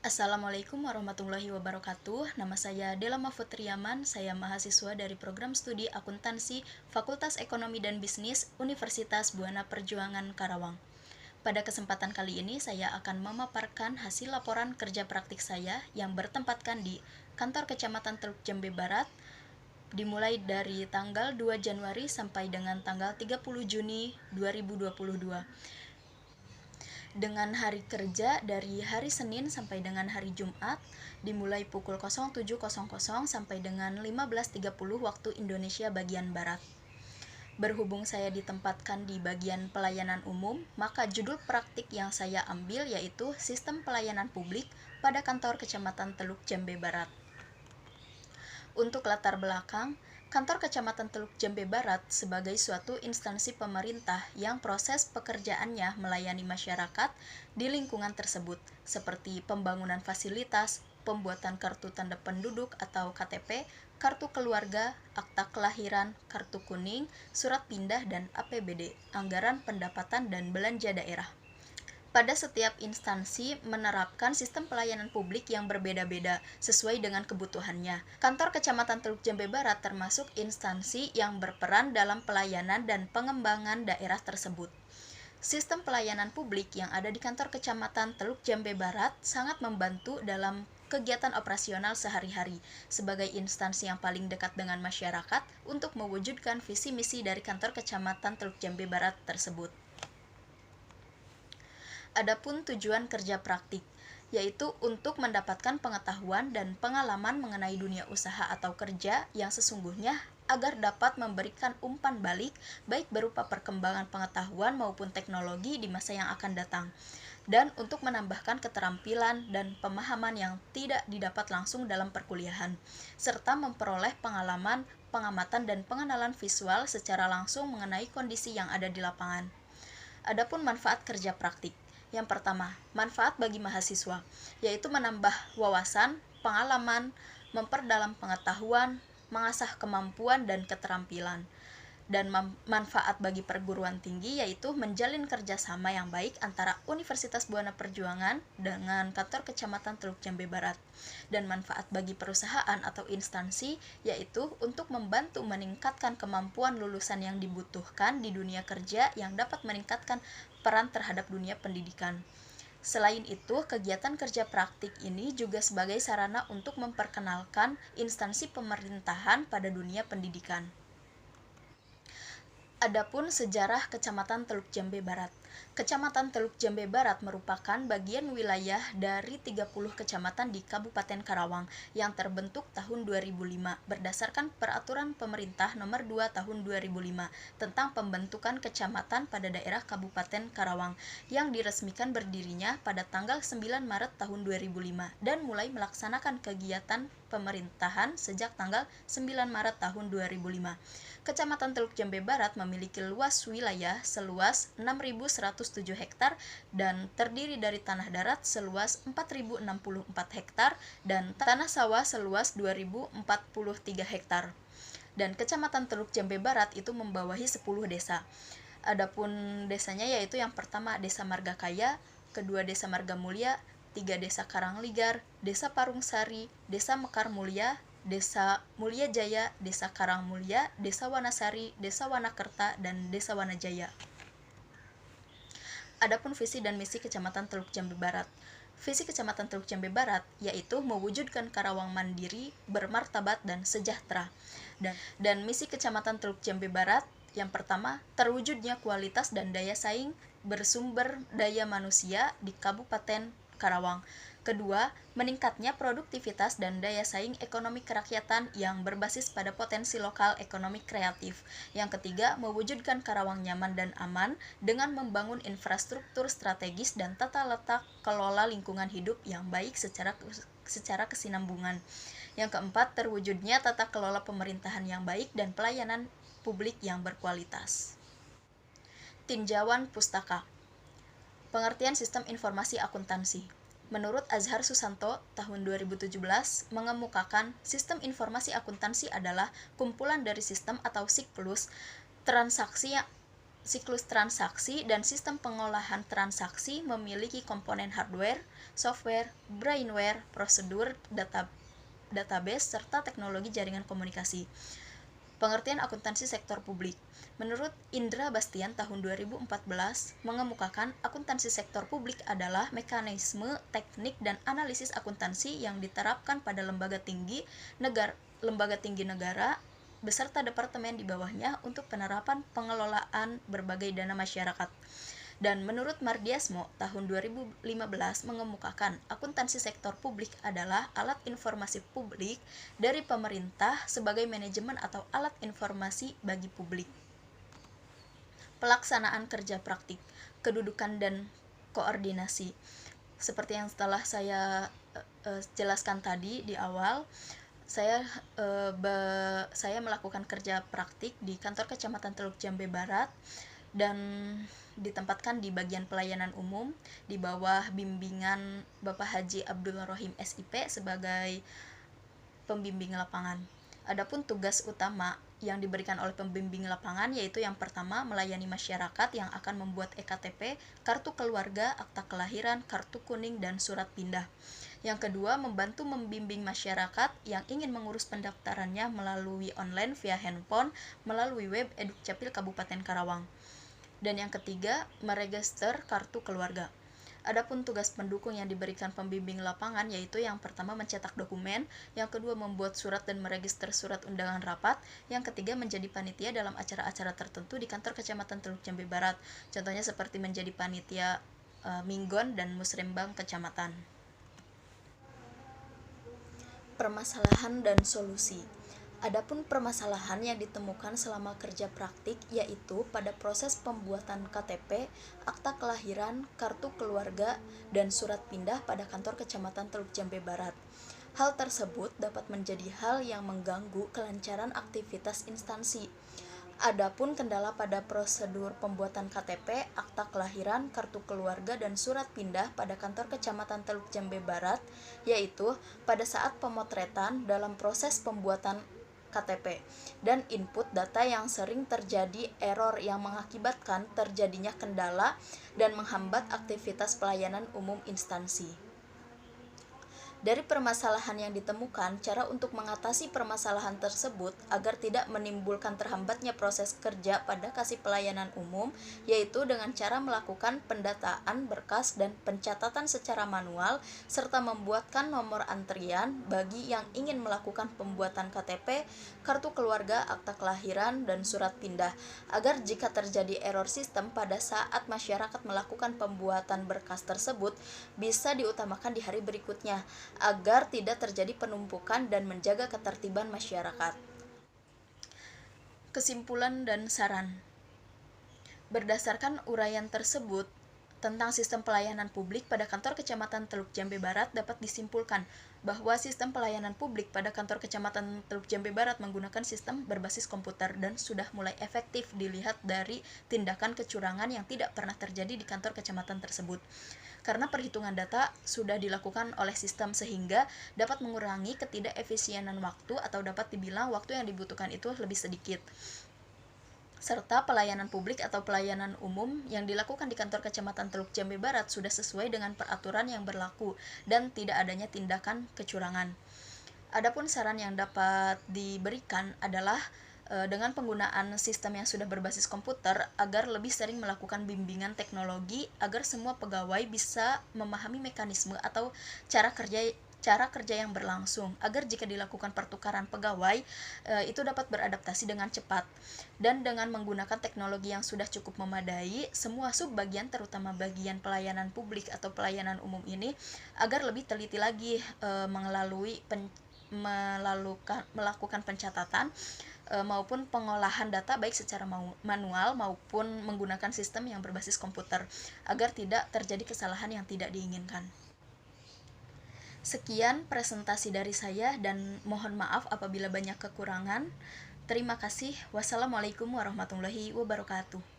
Assalamualaikum warahmatullahi wabarakatuh. Nama saya Dela Mahfutriyaman. Saya mahasiswa dari program studi akuntansi Fakultas Ekonomi dan Bisnis Universitas Buana Perjuangan Karawang. Pada kesempatan kali ini saya akan memaparkan hasil laporan kerja praktik saya yang bertempatkan di kantor Kecamatan Teluk Jambe Barat dimulai dari tanggal 2 Januari sampai dengan tanggal 30 Juni 2022. Dengan hari kerja dari hari Senin sampai dengan hari Jumat, dimulai pukul 07.00 sampai dengan 15.30 waktu Indonesia bagian Barat. Berhubung saya ditempatkan di bagian pelayanan umum, maka judul praktik yang saya ambil yaitu Sistem Pelayanan Publik pada Kantor Kecamatan Teluk Jambe Barat. Untuk latar belakang, Kantor Kecamatan Teluk Jambe Barat sebagai suatu instansi pemerintah yang proses pekerjaannya melayani masyarakat di lingkungan tersebut, seperti pembangunan fasilitas, pembuatan kartu tanda penduduk atau KTP, kartu keluarga, akta kelahiran, kartu kuning, surat pindah, dan APBD, anggaran pendapatan dan belanja daerah. Pada setiap instansi menerapkan sistem pelayanan publik yang berbeda-beda sesuai dengan kebutuhannya. Kantor Kecamatan Teluk Jambe Barat termasuk instansi yang berperan dalam pelayanan dan pengembangan daerah tersebut. Sistem pelayanan publik yang ada di kantor Kecamatan Teluk Jambe Barat sangat membantu dalam kegiatan operasional sehari-hari sebagai instansi yang paling dekat dengan masyarakat untuk mewujudkan visi misi dari kantor Kecamatan Teluk Jambe Barat tersebut. Adapun tujuan kerja praktik, yaitu untuk mendapatkan pengetahuan dan pengalaman mengenai dunia usaha atau kerja yang sesungguhnya agar dapat memberikan umpan balik baik berupa perkembangan pengetahuan maupun teknologi di masa yang akan datang, dan untuk menambahkan keterampilan dan pemahaman yang tidak didapat langsung dalam perkuliahan, serta memperoleh pengalaman, pengamatan, dan pengenalan visual secara langsung mengenai kondisi yang ada di lapangan. Adapun manfaat kerja praktik. Yang pertama, manfaat bagi mahasiswa, yaitu menambah wawasan, pengalaman, memperdalam pengetahuan, mengasah kemampuan dan keterampilan. Dan manfaat bagi perguruan tinggi yaitu menjalin kerjasama yang baik antara Universitas Buana Perjuangan dengan kantor Kecamatan Teluk Jambe Barat. Dan manfaat bagi perusahaan atau instansi yaitu untuk membantu meningkatkan kemampuan lulusan yang dibutuhkan di dunia kerja yang dapat meningkatkan peran terhadap dunia pendidikan. Selain itu, kegiatan kerja praktik ini juga sebagai sarana untuk memperkenalkan instansi pemerintahan pada dunia pendidikan. Adapun sejarah Kecamatan Teluk Jambe Barat. Kecamatan Teluk Jambe Barat merupakan bagian wilayah dari 30 kecamatan di Kabupaten Karawang yang terbentuk tahun 2005 berdasarkan Peraturan Pemerintah Nomor 2 Tahun 2005 tentang pembentukan kecamatan pada daerah Kabupaten Karawang yang diresmikan berdirinya pada tanggal 9 Maret tahun 2005 dan mulai melaksanakan kegiatan pemerintahan sejak tanggal 9 Maret tahun 2005. Kecamatan Teluk Jambe Barat memiliki luas wilayah seluas 6.107 hektar dan terdiri dari tanah darat seluas 4.064 hektar dan tanah sawah seluas 2.043 hektar. Dan Kecamatan Teluk Jambe Barat itu membawahi 10 desa. Adapun desanya yaitu yang pertama Desa Margakaya, kedua Desa Marga Mulia, 3 Desa Karangligar, Desa Parungsari, Desa Mekar Mulia, Desa Mulia Jaya, Desa Karang Mulia, Desa Wanasari, Desa Wanakerta, dan Desa Wanajaya. Adapun visi dan misi Kecamatan Teluk Jambe Barat. Visi Kecamatan Teluk Jambe Barat yaitu mewujudkan Karawang mandiri, bermartabat, dan sejahtera. Dan misi Kecamatan Teluk Jambe Barat yang pertama, terwujudnya kualitas dan daya saing bersumber daya manusia di Kabupaten Karawang. Kedua, meningkatnya produktivitas dan daya saing ekonomi kerakyatan yang berbasis pada potensi lokal ekonomi kreatif. Yang ketiga, mewujudkan Karawang nyaman dan aman dengan membangun infrastruktur strategis dan tata letak kelola lingkungan hidup yang baik secara kesinambungan. Yang keempat, terwujudnya tata kelola pemerintahan yang baik dan pelayanan publik yang berkualitas. Tinjauan Pustaka. Pengertian Sistem Informasi Akuntansi. Menurut Azhar Susanto, tahun 2017, mengemukakan sistem informasi akuntansi adalah kumpulan dari sistem atau siklus transaksi siklus transaksi dan sistem pengolahan transaksi memiliki komponen hardware, software, brainware, prosedur, database, serta teknologi jaringan komunikasi. Pengertian akuntansi sektor publik. Menurut Indra Bastian tahun 2014 mengemukakan akuntansi sektor publik adalah mekanisme, teknik, dan analisis akuntansi yang diterapkan pada lembaga tinggi negara beserta departemen di bawahnya untuk penerapan pengelolaan berbagai dana masyarakat. Dan menurut Mardiasmo tahun 2015 mengemukakan akuntansi sektor publik adalah alat informasi publik dari pemerintah sebagai manajemen atau alat informasi bagi publik. Pelaksanaan kerja praktik, kedudukan dan koordinasi. Seperti yang telah saya jelaskan tadi di awal, saya melakukan kerja praktik di kantor Kecamatan Teluk Jambe Barat dan ditempatkan di bagian pelayanan umum di bawah bimbingan Bapak Haji Abdul Rohim SIP sebagai pembimbing lapangan. Adapun tugas utama yang diberikan oleh pembimbing lapangan yaitu yang pertama melayani masyarakat yang akan membuat EKTP, kartu keluarga, akta kelahiran, kartu kuning, dan surat pindah. Yang kedua, membantu membimbing masyarakat yang ingin mengurus pendaftarannya melalui online via handphone melalui web Edukcapil Kabupaten Karawang. Dan yang ketiga, meregister kartu keluarga. Adapun tugas pendukung yang diberikan pembimbing lapangan yaitu yang pertama mencetak dokumen, yang kedua membuat surat dan meregister surat undangan rapat, yang ketiga menjadi panitia dalam acara-acara tertentu di kantor Kecamatan Teluk Jambe Barat. Contohnya seperti menjadi panitia Minggon dan Musrembang Kecamatan. Permasalahan dan solusi. Adapun permasalahan yang ditemukan selama kerja praktik yaitu pada proses pembuatan KTP, akta kelahiran, kartu keluarga, dan surat pindah pada kantor Kecamatan Teluk Jambe Barat. Hal tersebut dapat menjadi hal yang mengganggu kelancaran aktivitas instansi. Adapun kendala pada prosedur pembuatan KTP, akta kelahiran, kartu keluarga, dan surat pindah pada kantor Kecamatan Teluk Jambe Barat yaitu pada saat pemotretan dalam proses pembuatan KTP dan input data yang sering terjadi error yang mengakibatkan terjadinya kendala dan menghambat aktivitas pelayanan umum instansi. Dari permasalahan yang ditemukan, cara untuk mengatasi permasalahan tersebut agar tidak menimbulkan terhambatnya proses kerja pada kasih pelayanan umum, yaitu dengan cara melakukan pendataan berkas dan pencatatan secara manual, serta membuatkan nomor antrian bagi yang ingin melakukan pembuatan KTP, kartu keluarga, akta kelahiran, dan surat pindah, agar jika terjadi error sistem pada saat masyarakat melakukan pembuatan berkas tersebut, bisa diutamakan di hari berikutnya, agar tidak terjadi penumpukan dan menjaga ketertiban masyarakat. Kesimpulan dan saran. Berdasarkan uraian tersebut tentang sistem pelayanan publik pada kantor Kecamatan Teluk Jambe Barat dapat disimpulkan bahwa sistem pelayanan publik pada kantor Kecamatan Teluk Jambe Barat menggunakan sistem berbasis komputer dan sudah mulai efektif dilihat dari tindakan kecurangan yang tidak pernah terjadi di kantor kecamatan tersebut. Karena perhitungan data sudah dilakukan oleh sistem sehingga dapat mengurangi ketidakefisienan waktu atau dapat dibilang waktu yang dibutuhkan itu lebih sedikit. Serta pelayanan publik atau pelayanan umum yang dilakukan di kantor Kecamatan Teluk Jambe Barat sudah sesuai dengan peraturan yang berlaku dan tidak adanya tindakan kecurangan. Adapun saran yang dapat diberikan adalah dengan penggunaan sistem yang sudah berbasis komputer agar lebih sering melakukan bimbingan teknologi agar semua pegawai bisa memahami mekanisme atau cara kerja yang berlangsung agar jika dilakukan pertukaran pegawai itu dapat beradaptasi dengan cepat. Dan dengan menggunakan teknologi yang sudah cukup memadai, semua subbagian terutama bagian pelayanan publik atau pelayanan umum ini agar lebih teliti lagi melakukan pencatatan maupun pengolahan data baik secara manual maupun menggunakan sistem yang berbasis komputer agar tidak terjadi kesalahan yang tidak diinginkan. Sekian presentasi dari saya dan mohon maaf apabila banyak kekurangan. Terima kasih. Wassalamualaikum warahmatullahi wabarakatuh.